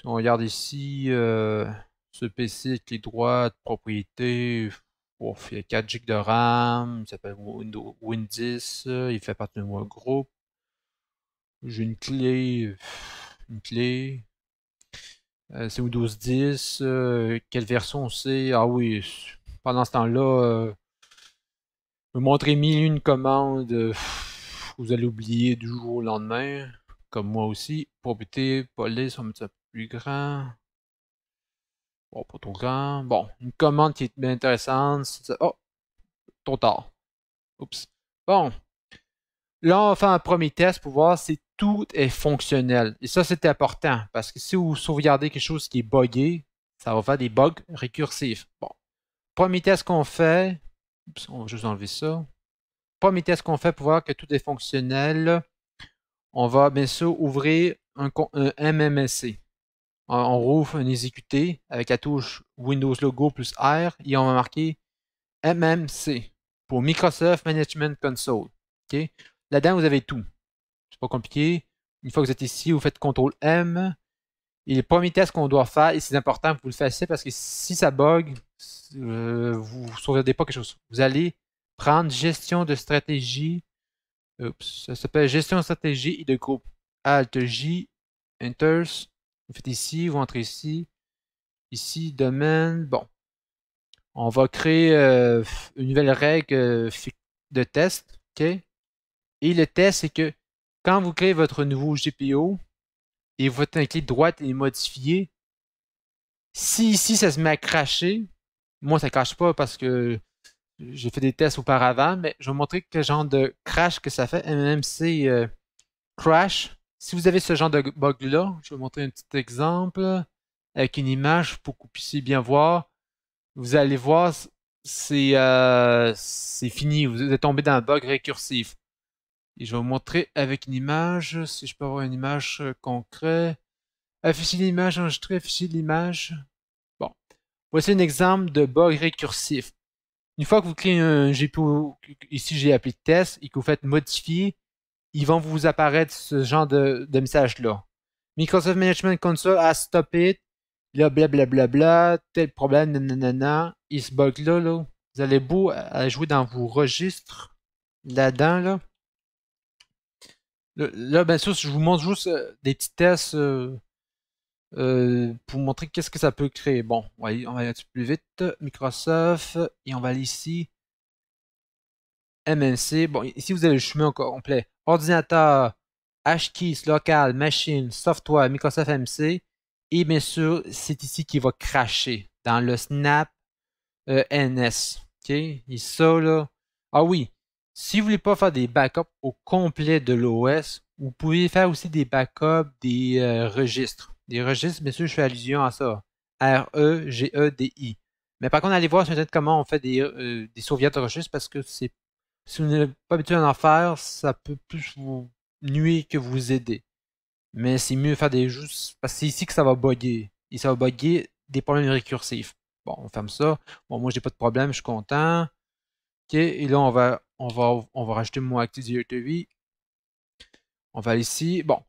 on regarde ici, ce PC avec les droits de propriété, il y a 4 GB de RAM, il s'appelle Windows Win10, il fait partie de mon groupe. J'ai une clé, c'est Windows 10. Quelle version c'est? Ah oui, pendant ce temps-là, je vais montrer mille et une commandes, vous allez oublier du jour au lendemain, comme moi aussi. Propriété, police, on va mettre ça plus grand. Bon, pas trop grand. Bon, une commande qui est bien intéressante. Oh, trop tard. Oups. Bon, là, on va faire un premier test pour voir si tout est fonctionnel. Et ça, c'est important parce que si vous sauvegardez quelque chose qui est buggé, ça va faire des bugs récursifs. Bon, premier test qu'on fait, oups, on va juste enlever ça. Premier test qu'on fait pour voir que tout est fonctionnel, on va bien sûr ouvrir un MMSC. On rouvre un exécuté avec la touche Windows Logo plus R et on va marquer MMC pour Microsoft Management Console. Okay? Là-dedans, vous avez tout. C'est pas compliqué. Une fois que vous êtes ici, vous faites CTRL M. Et le premier test qu'on doit faire, et c'est important que vous le fassiez parce que si ça bug, vous ne sauvegardez pas quelque chose. Vous allez prendre gestion de stratégie. Oups, ça s'appelle gestion de stratégie et de groupe. Alt J, Enter. Vous faites ici, vous entrez ici, ici, domaine, bon. On va créer une nouvelle règle de test, OK? Et le test, c'est que quand vous créez votre nouveau GPO et vous faites un clic droite et modifier, si ici ça se met à cracher, moi ça ne crache pas parce que j'ai fait des tests auparavant, mais je vais vous montrer quel genre de crash que ça fait. MMC crash. Si vous avez ce genre de bug-là, je vais vous montrer un petit exemple avec une image pour que vous puissiez bien voir. Vous allez voir, c'est fini. Vous êtes tombé dans un bug récursif. Et je vais vous montrer avec une image, si je peux avoir une image concrète. Afficher l'image, enregistrer, afficher l'image. Bon. Voici un exemple de bug récursif. Une fois que vous créez un GPO, ici j'ai appelé test, et que vous faites modifier, ils vont vous apparaître ce genre de message-là. Microsoft Management Console a stoppé it, là, blablabla, tel problème, nanana, et ce bug-là, là, vous allez beau à jouer dans vos registres, là-dedans, là. Là, bien sûr, je vous montre juste des petits tests pour vous montrer qu'est-ce que ça peut créer. Bon, on va aller un petit peu plus vite. Microsoft, et on va aller ici. MNC. Bon, ici, vous avez le chemin complet. Ordinateur, hashkeys, local, machine, software, Microsoft MC. Et bien sûr, c'est ici qu'il va cracher dans le Snap NS. OK? Et ça, là. Ah oui. Si vous voulez pas faire des backups au complet de l'OS, vous pouvez faire aussi des backups des registres. Des registres, bien sûr, je fais allusion à ça. REGEDI. Mais par contre, allez voir sur Internet comment on fait des sauvegardes de registres parce que c'est si vous n'êtes pas habitué à en faire, ça peut plus vous nuire que vous aider. Mais c'est mieux de faire des juste parce que c'est ici que ça va bugger. Et ça va bugger des problèmes récursifs. Bon, on ferme ça. Bon, moi j'ai pas de problème, je suis content. OK, et là on va rajouter mon Active Directory. On va aller ici. Bon.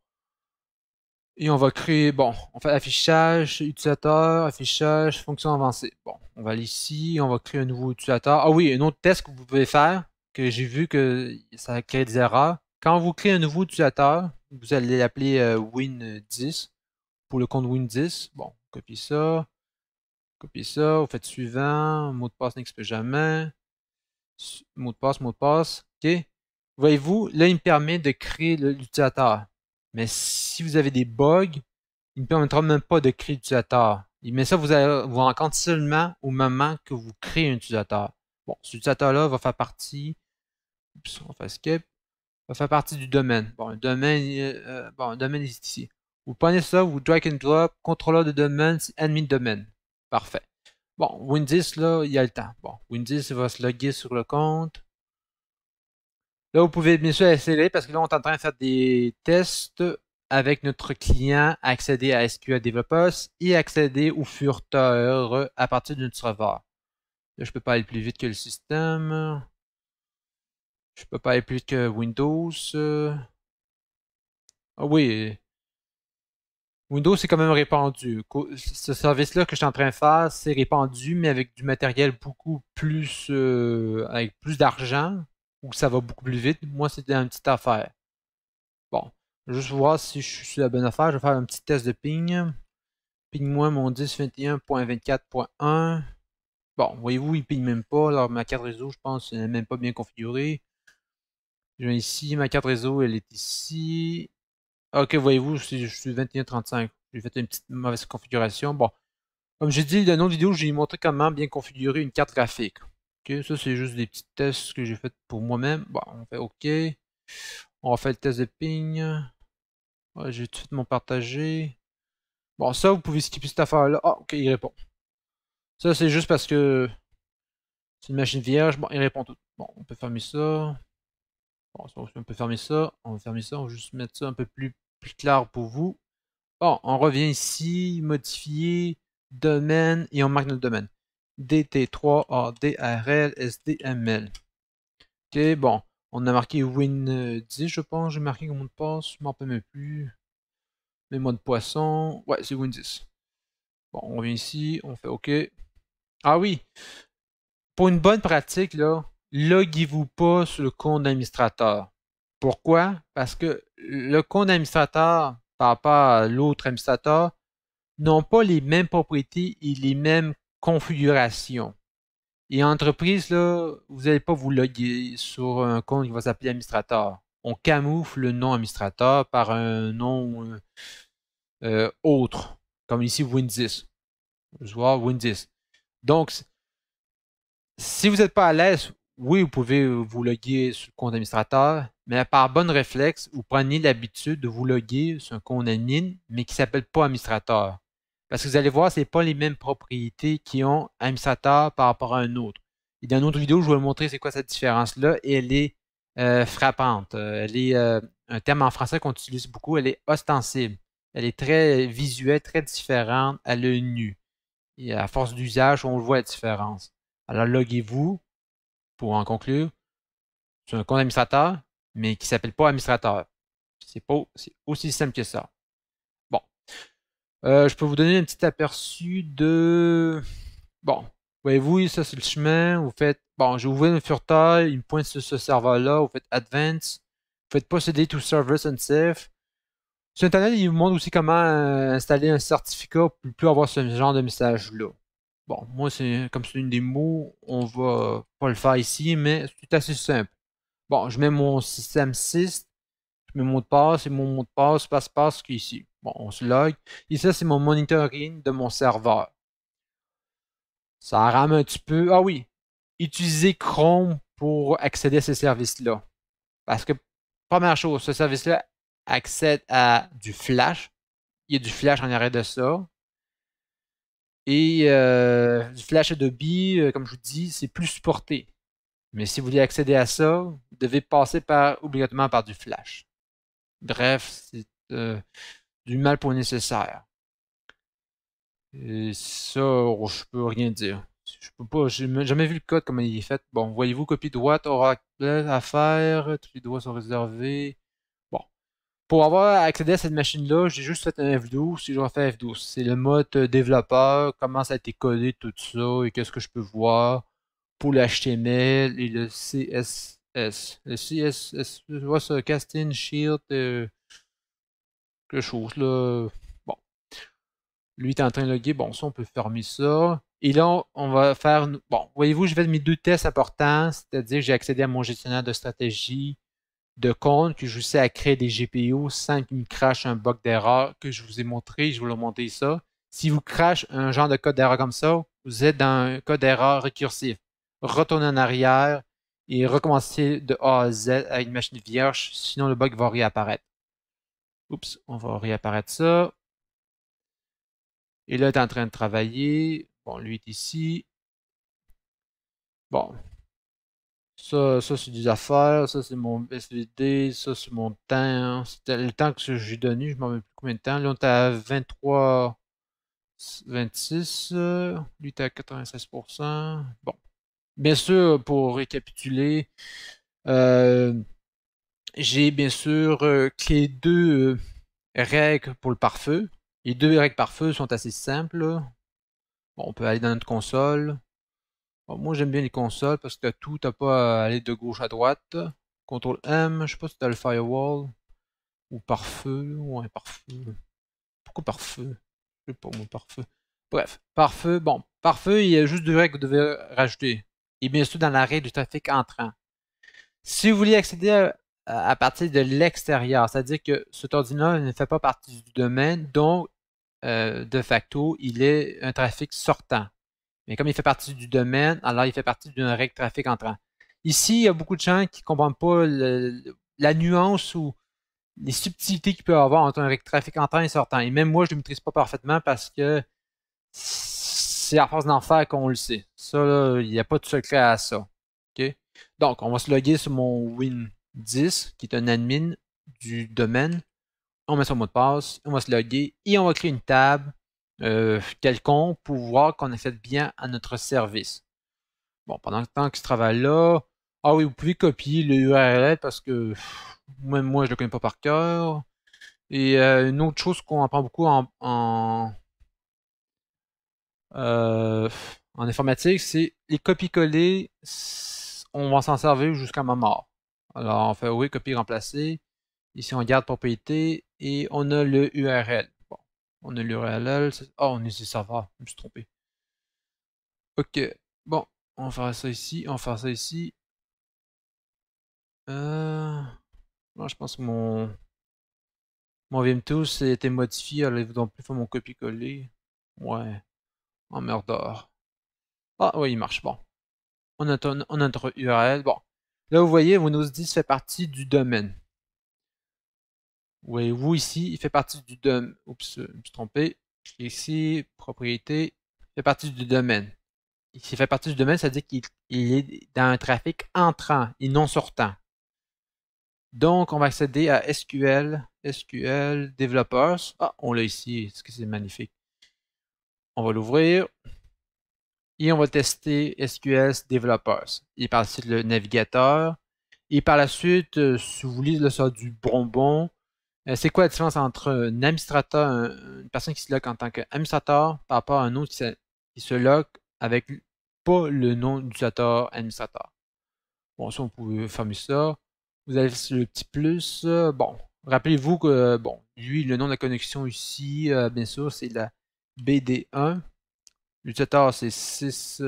Et on va créer, bon, on fait affichage, utilisateur, affichage, fonction avancée. Bon, on va aller ici, on va créer un nouveau utilisateur. Ah oui, un autre test que vous pouvez faire, que j'ai vu que ça a créé des erreurs. Quand vous créez un nouveau utilisateur, vous allez l'appeler Win10 pour le compte Win10. Bon, copiez ça, vous faites suivant, mot de passe n'expire jamais, mot de passe, ok. Voyez-vous, là il me permet de créer l'utilisateur. Mais si vous avez des bugs, il ne permettra même pas de créer l'utilisateur. Mais ça, vous allez vous rendre compte seulement au moment que vous créez un utilisateur. Bon, cet utilisateur-là va faire partie, on fait escape, va faire partie du domaine. Bon, le domaine est ici. Vous prenez ça, vous drag and drop, contrôleur de domaine, c'est admin domaine. Parfait. Bon, Win10, là, il y a le temps. Bon, Win10 va se loguer sur le compte. Là, vous pouvez bien sûr accélérer parce que là, on est en train de faire des tests avec notre client, accéder à SQL Developers et accéder au furteur à partir d'un serveur. Là, je peux pas aller plus vite que le système. Je peux pas aller plus vite que Windows. Ah oui, Windows c'est quand même répandu. Ce service-là que je suis en train de faire, c'est répandu, mais avec du matériel beaucoup plus, avec plus d'argent, où ça va beaucoup plus vite. Moi, c'était une petite affaire. Bon, juste voir si je suis sur la bonne affaire. Je vais faire un petit test de ping. Ping-moi mon 10.21.24.1. Bon, voyez-vous, il ping même pas. Alors, ma carte réseau, je pense, n'est même pas bien configurée. Je viens ici, ma carte réseau, elle est ici. Ok, voyez-vous, je suis 21.35. J'ai fait une petite mauvaise configuration. Bon, comme j'ai dit dans une autre vidéo, j'ai montré comment bien configurer une carte graphique. Ok, ça c'est juste des petits tests que j'ai fait pour moi-même. Bon, on fait OK. On va faire le test de ping. Ouais, j'ai tout fait mon partagé. Bon, ça, vous pouvez skipper cette affaire-là. Ah, ok, il répond. Ça, c'est juste parce que c'est une machine vierge. Bon, il répond tout. Bon, on peut fermer ça. Bon, on peut fermer ça. On va fermer ça. On va juste mettre ça un peu plus clair pour vous. Bon, on revient ici, modifier, domaine, et on marque notre domaine. DT3ADRL SDML. Ok, bon, on a marqué Win10, je pense, j'ai marqué comme mot de passe, je m'en rappelle même plus. Les mots de poisson, ouais, c'est Win10. Bon, on revient ici, on fait OK. Ah oui, pour une bonne pratique, là, loguez-vous pas sur le compte d'administrateur. Pourquoi? Parce que le compte d'administrateur, par rapport à l'autre administrateur, n'ont pas les mêmes propriétés et les mêmes configurations. Et entreprise, là, vous n'allez pas vous loguer sur un compte qui va s'appeler administrateur. On camoufle le nom administrateur par un nom autre, comme ici Win10. Je vois Win10. Donc, si vous n'êtes pas à l'aise, oui, vous pouvez vous loguer sur le compte administrateur, mais par bon réflexe, vous prenez l'habitude de vous loguer sur un compte admin, mais qui ne s'appelle pas administrateur. Parce que vous allez voir, ce n'est pas les mêmes propriétés qui ont administrateur par rapport à un autre. Et dans une autre vidéo, je vais vous montrer c'est quoi cette différence-là, et elle est frappante. Elle est un terme en français qu'on utilise beaucoup, elle est ostensible. Elle est très visuelle, très différente à l'œil nu. Et à force d'usage, on voit la différence. Alors, loguez-vous, pour en conclure, sur un compte administrateur, mais qui ne s'appelle pas administrateur. C'est aussi simple que ça. Bon. Je peux vous donner un petit aperçu de... Bon. Voyez-vous, ça c'est le chemin. Vous faites... Bon, j'ai ouvert le furteur, il me pointe sur ce serveur-là. Vous faites Advance. Vous faites Procéder to Service and Save. Sur Internet, il vous montre aussi comment installer un certificat pour plus avoir ce genre de message-là. Bon, moi, c'est comme c'est une démo, on va pas le faire ici, mais c'est assez simple. Bon, je mets mon système 6, je mets mon mot de passe, et mon mot de passe passe ici. Bon, on se log. Et ça, c'est mon monitoring de mon serveur. Ça rame un petit peu. Ah oui, utilisez Chrome pour accéder à ces services-là. Parce que, première chose, ce service-là accède à du Flash. Il y a du Flash en arrière de ça. Et du Flash Adobe, comme je vous dis, c'est plus supporté. Mais si vous voulez accéder à ça, vous devez passer obligatoirement par du Flash. Bref, c'est du mal pour nécessaire. Et ça, je peux rien dire. Je peux pas, j'ai jamais vu le code comment il est fait. Bon, voyez-vous, copie droite, Oracle à faire, tous les droits sont réservés. Bon. Pour avoir accédé à cette machine-là, j'ai juste fait un F12, si je vais faire F12. C'est le mode développeur, comment ça a été codé, tout ça, et qu'est-ce que je peux voir pour l'HTML et le CSS. Le CSS, je vois ça, Casting, Shield, quelque chose là. Bon. Lui est en train de loguer. Bon, ça, on peut fermer ça. Et là, on va faire... Bon, voyez-vous, je fais mes deux tests importants, c'est-à-dire que j'ai accédé à mon gestionnaire de stratégie de compte, que je sais à créer des GPO sans qu'il me crache un bug d'erreur que je vous ai montré. Je vais vous montrer ça. Si vous crache un genre de code d'erreur comme ça, vous êtes dans un code d'erreur récursif. Retournez en arrière et recommencez de A à Z avec une machine vierge, sinon le bug va réapparaître. Oups, on va réapparaître ça. Et là, il est en train de travailler. Bon, lui est ici. Bon. Ça c'est des affaires. Ça, c'est mon SVD. Ça, c'est mon temps. C'était le temps que j'ai donné. Je ne m'en rappelle plus combien de temps. Là, on est à 23, 26. Lui est à 96%. Bon. Bien sûr, pour récapituler, j'ai bien sûr les deux règles pour le pare-feu. Les deux règles pare-feu sont assez simples. Bon, on peut aller dans notre console. Bon, moi, j'aime bien les consoles parce que t'as pas à aller de gauche à droite. CTRL M, je sais pas si t'as le firewall. Ou pare-feu. Ouais, pare-feu. Pourquoi pare-feu? Je sais pas, moi, pare-feu. Bref, pare-feu. Bon, pare-feu, il y a juste deux règles que vous devez rajouter. Et bien sûr, dans la règle du trafic entrant. Si vous voulez accéder à partir de l'extérieur, c'est-à-dire que cet ordinateur ne fait pas partie du domaine, donc de facto, il est un trafic sortant. Mais comme il fait partie du domaine, alors il fait partie d'une règle trafic entrant. Ici, il y a beaucoup de gens qui ne comprennent pas la nuance ou les subtilités qu'il peut y avoir entre un règle trafic entrant et sortant. Et même moi, je ne le maîtrise pas parfaitement parce que c'est à force d'en faire qu'on le sait. Ça, là, il n'y a pas de secret à ça. Okay? Donc, on va se loguer sur mon Win10, qui est un admin du domaine. On met son mot de passe, on va se loguer et on va créer une table quelconque pour voir qu'on a fait bien à notre service. Bon, pendant le temps que ce travail-là, ah oui, vous pouvez copier le URL parce que même moi, je ne le connais pas par cœur. Et une autre chose qu'on apprend beaucoup en informatique, c'est les copier-coller, on va s'en servir jusqu'à ma mort. Alors, on fait oui, copier, remplacer. Ici, on garde propriété et on a le URL. Bon. On a l'URL. Ah, on est sur serveur. Je me suis trompé. Ok. Bon, on va faire ça ici. On va faire ça ici. Moi, je pense que mon VMTools a été modifié. Alors, il ne plus faire mon copier-coller. Ouais. Emmerdeur. Ah, oui, il marche. Bon. On a notre URL. Bon. Là, vous voyez, Windows 10 fait partie du domaine. Voyez-vous ici, il fait partie du domaine. Oups, je me suis trompé. Ici, propriété, il fait partie du domaine. S'il fait partie du domaine, ça veut dire qu'il est dans un trafic entrant et non sortant. Donc, on va accéder à SQL Developers. Ah, on l'a ici. Est-ce que c'est magnifique? On va l'ouvrir. Et on va tester SQL Developers. Il est par le navigateur. Et par la suite, si vous voulez, là, ça a du bonbon. C'est quoi la différence entre un administrateur, une personne qui se log en tant qu'administrateur par rapport à un autre qui se log avec pas le nom d'utilisateur administrateur? Bon, ça, on peut fermer ça. Vous allez sur le petit plus. Bon, rappelez-vous que, bon, lui, le nom de la connexion ici, bien sûr, c'est la BD1. L'utilisateur, c'est 6.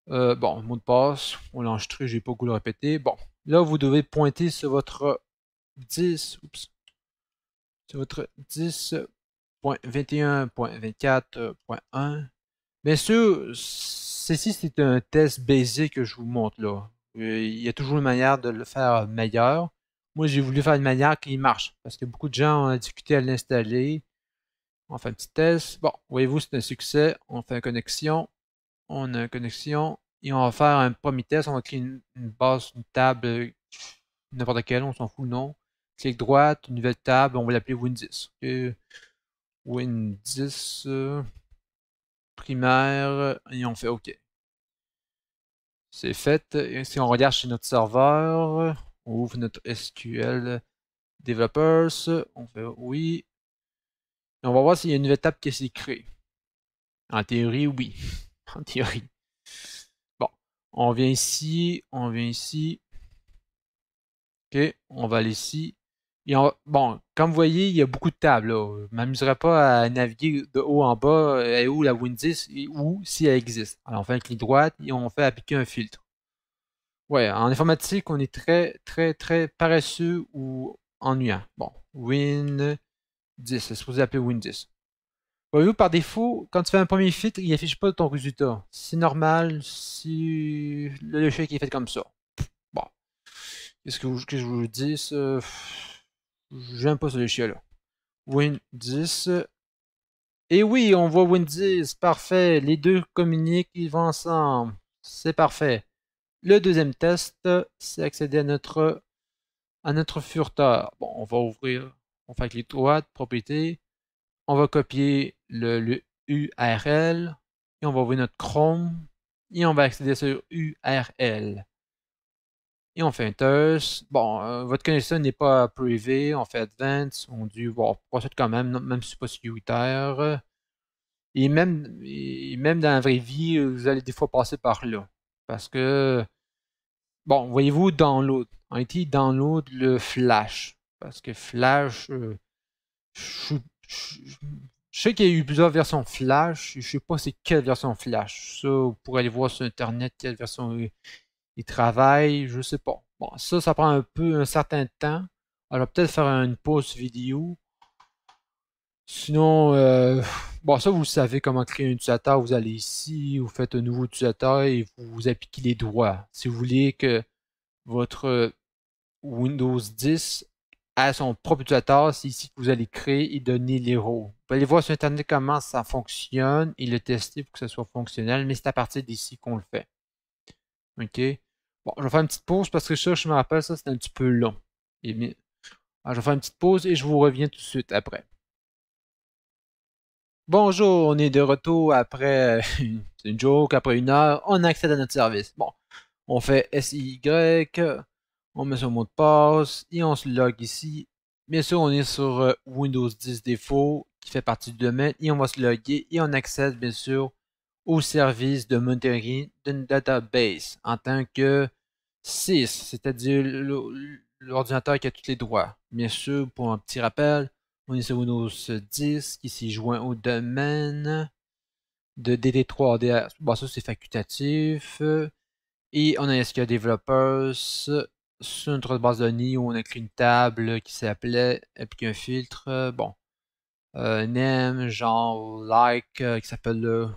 Bon, mot de passe, on l'a enregistré, j'ai pas goût de le répéter. Bon, là, vous devez pointer sur votre 10. Oups. Sur votre 10.21.24.1. Bien sûr, ceci c'est un test basique que je vous montre là. Il y a toujours une manière de le faire meilleur. Moi, j'ai voulu faire une manière qui marche parce que beaucoup de gens ont discuté à l'installer. On fait un petit test. Bon, voyez-vous, c'est un succès. On fait une connexion. On a une connexion. Et on va faire un premier test. On va créer une base, une table, n'importe quelle, on s'en fout le nom. Clic droite, une nouvelle table, on va l'appeler Win10. Okay. Win10 primaire, et on fait OK. C'est fait. Et si on regarde chez notre serveur, on ouvre notre SQL Developers, on fait oui. Et on va voir s'il y a une nouvelle table qui s'est créée. En théorie, oui. En théorie. Bon, on vient ici, on vient ici. OK, on va aller ici. Et bon, comme vous voyez, il y a beaucoup de tables. Je ne m'amuserai pas à naviguer de haut en bas, et où la Win10 ou si elle existe. Alors, on fait un clic droit et on fait appliquer un filtre. Ouais, en informatique, on est très, très, très paresseux ou ennuyant. Bon, Win10, c'est supposé appeler Win10. Voyez-vous, par défaut, quand tu fais un premier filtre, il n'affiche pas ton résultat. C'est normal si le logiciel est fait comme ça. Bon, qu'est-ce que je vous dis? J'aime pas ce logiciel-là. Win10. Et oui, on voit Win10, parfait. Les deux communiquent, ils vont ensemble. C'est parfait. Le deuxième test, c'est accéder à notre furteur. Bon, on va ouvrir, on fait clic droit, propriété. On va copier le URL et on va ouvrir notre Chrome et on va accéder à ce URL. Et on fait un test. Bon, votre connexion n'est pas privée, on fait advanced, on dit, bon, procède quand même si c'est pas sécuritaire. Et même dans la vraie vie, vous allez des fois passer par là. Parce que, bon, voyez-vous, download. En IT, download le Flash. Parce que Flash, je, je sais qu'il y a eu plusieurs versions Flash. Je sais pas c'est quelle version Flash. Ça, vous pourrez aller voir sur Internet quelle version il travaille. Je sais pas. Bon, ça prend un certain temps. Alors peut-être faire une pause vidéo. Sinon, bon, ça vous savez comment créer un utilisateur. Vous allez ici, vous faites un nouveau utilisateur et vous appliquez les droits. Si vous voulez que votre Windows 10 a son propre utilisateur, c'est ici que vous allez créer et donner les rôles. Vous pouvez aller voir sur Internet comment ça fonctionne et le tester pour que ça soit fonctionnel, mais c'est à partir d'ici qu'on le fait. OK? Bon, je vais faire une petite pause parce que ça, je me rappelle, ça, c'est un petit peu long. Et bien, alors, je vais faire une petite pause et je vous reviens tout de suite après. Bonjour, on est de retour après une joke, après une heure, on accède à notre service. Bon, on fait SIY, on met son mot de passe et on se log ici. Bien sûr, on est sur Windows 10 défaut qui fait partie du domaine et on va se loguer et on accède bien sûr au service de monitoring d'une database en tant que 6, c'est-à-dire l'ordinateur qui a tous les droits. Bien sûr, pour un petit rappel, On est sur Windows 10 qui s'y joint au domaine de DD3DR. Bon, ça c'est facultatif. Et on a SQL Developers sur notre base de données où on a créé une table qui s'appelait appliquer un filtre. Bon, name, genre like qui s'appelle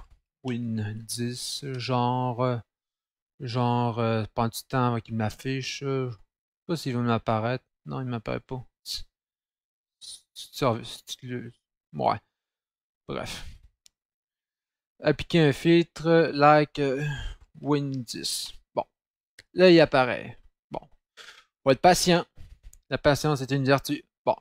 Win10, genre prendre du temps avant qu'il m'affiche. Je sais pas s'il va m'apparaître. Non, il m'apparaît pas. Ouais, bref. Appliquer un filtre like Win10. Bon, là il apparaît. Bon, faut être patient. La patience est une vertu. Bon.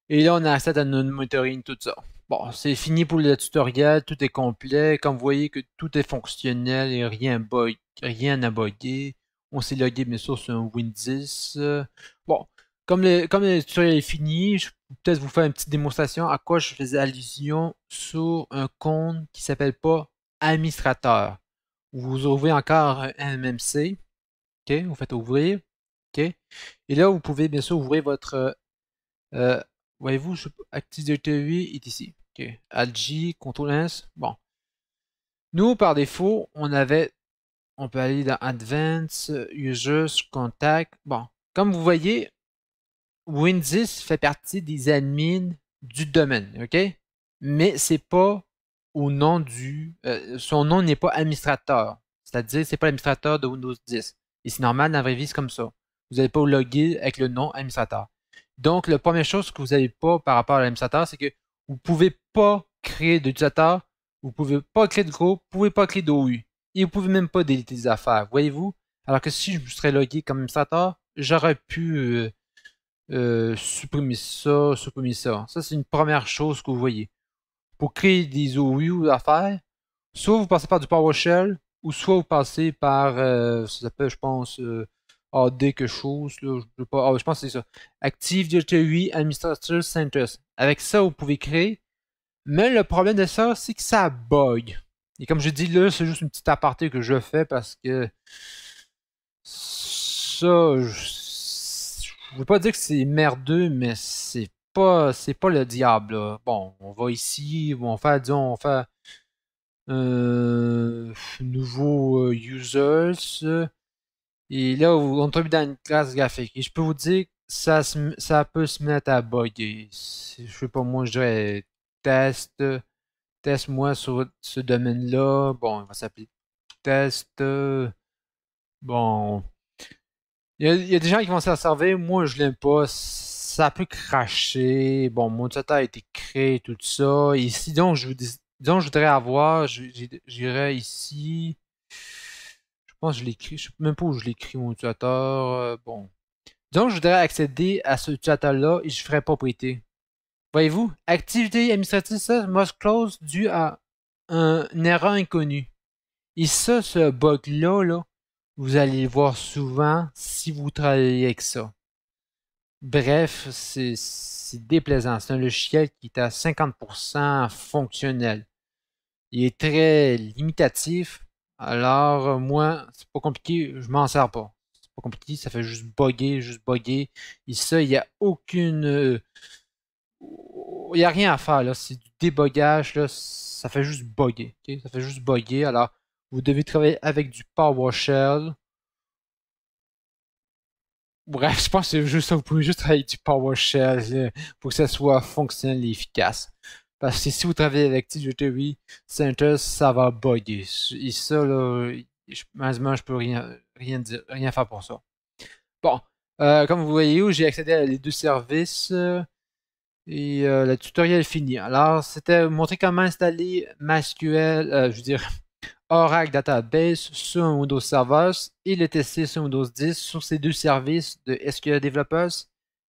Et là, on a accès à notre monitoring, tout ça. Bon, c'est fini pour le tutoriel, tout est complet. Comme vous voyez que tout est fonctionnel et rien n'a bugué. On s'est logué bien sûr sur un Win10. Bon, comme le tutoriel est fini, je vais peut-être vous faire une petite démonstration à quoi je faisais allusion sur un compte qui s'appelle pas administrateur. Vous ouvrez encore un MMC. OK, vous faites ouvrir. OK. Et là, vous pouvez bien sûr ouvrir votre voyez-vous, Active est ici. OK. Alt-J, CTRL-S. Bon. Nous, par défaut, on peut aller dans Advanced, Users, Contact. Bon. Comme vous voyez, Win10 fait partie des admins du domaine. OK? Mais c'est pas au nom son nom n'est pas administrateur. C'est-à-dire, c'est pas l'administrateur de Windows 10. Et c'est normal, dans la vraie vie, c'est comme ça. Vous n'allez pas vous loguer avec le nom administrateur. Donc, la première chose que vous n'avez pas par rapport à l'administrateur, c'est que vous ne pouvez pas créer d'utilisateur, vous ne pouvez pas créer de groupe, vous ne pouvez pas créer d'OU. Et vous ne pouvez même pas déliter des affaires. Voyez-vous? Alors que si je me serais logué comme administrateur, j'aurais pu supprimer ça, supprimer ça. Ça, c'est une première chose que vous voyez. Pour créer des OU d'affaires, soit vous passez par du PowerShell, ou soit vous passez par, ça s'appelle, je pense, AD quelque chose, là, je pense que c'est ça. Active Directory Administrator Centers. Avec ça, vous pouvez créer. Mais le problème de ça, c'est que ça bug. Et comme je dis là, c'est juste une petite aparté que je fais parce que ça, je veux pas dire que c'est merdeux, mais c'est pas le diable, là. Bon, on va ici, on va disons, on fait nouveau users. Et là, on tombe dans une classe graphique. Et je peux vous dire que ça peut se mettre à bugger. Je sais pas, moi, je dirais test-moi sur ce domaine-là. Bon, il va s'appeler test. Bon, il y a des gens qui vont s'en servir. Moi, je l'aime pas. Ça peut cracher. Bon, mon utilisateur a été créé, tout ça. Et si donc je voudrais avoir, j'irais ici. Je pense que je l'écris. Je sais même pas où je l'écris, mon utilisateur. Bon. Donc, je voudrais accéder à ce utilisateur-là et je ferai propriété. Voyez-vous, activité administrative, ça, must close dû à une erreur inconnue. Et ça, ce bug-là, là, vous allez le voir souvent si vous travaillez avec ça. Bref, c'est déplaisant. C'est un logiciel qui est à 50% fonctionnel. Il est très limitatif. Alors, moi, c'est pas compliqué, je m'en sers pas. C'est pas compliqué, ça fait juste bugger, juste bugger. Et ça, il n'y a aucune. Il n'y a rien à faire, là. C'est du débogage, là. Ça fait juste bugger. Okay? Ça fait juste bugger. Alors, vous devez travailler avec du PowerShell. Bref, je pense que c'est juste ça. Vous pouvez juste travailler avec du PowerShell pour que ça soit fonctionnel et efficace. Parce que si vous travaillez avec Directory Center, ça va bugger. Et ça, là, malheureusement, je peux rien dire, rien faire pour ça. Bon, comme vous voyez, j'ai accédé à les deux services et le tutoriel est fini. Alors, c'était montrer comment installer MySQL, je veux dire Oracle Database sur un Windows Server et le tester sur Windows 10 sur ces deux services de SQL Developers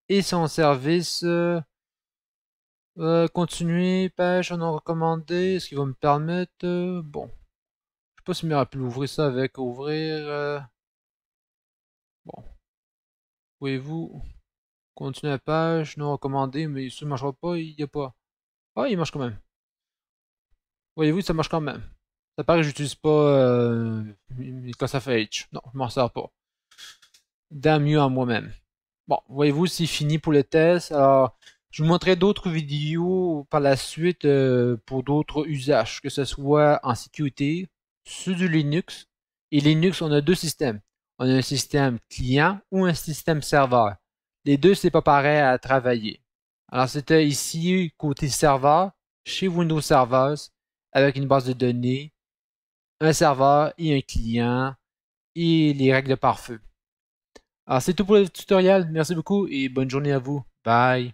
et son service continuer, page non recommandée, est-ce qu'il va me permettre bon, je sais pas si il pu ouvrir ça avec ouvrir bon, voyez-vous, continuer la page non recommandée, mais ça ne marchera pas, il n'y a pas. Ah, il marche quand même. Voyez-vous, ça marche quand même. Ça paraît que j'utilise pas H. Non, je m'en sers pas. Damn mieux à moi-même. Bon, voyez-vous, c'est fini pour le test. Alors, Je vous montrerai d'autres vidéos par la suite pour d'autres usages, que ce soit en sécurité, sur du Linux. Et Linux, on a deux systèmes. On a un système client ou un système serveur. Les deux, c'est pas pareil à travailler. Alors, c'était ici, côté serveur, chez Windows Servers, avec une base de données, un serveur et un client, et les règles de pare-feu. Alors, c'est tout pour le tutoriel. Merci beaucoup et bonne journée à vous. Bye.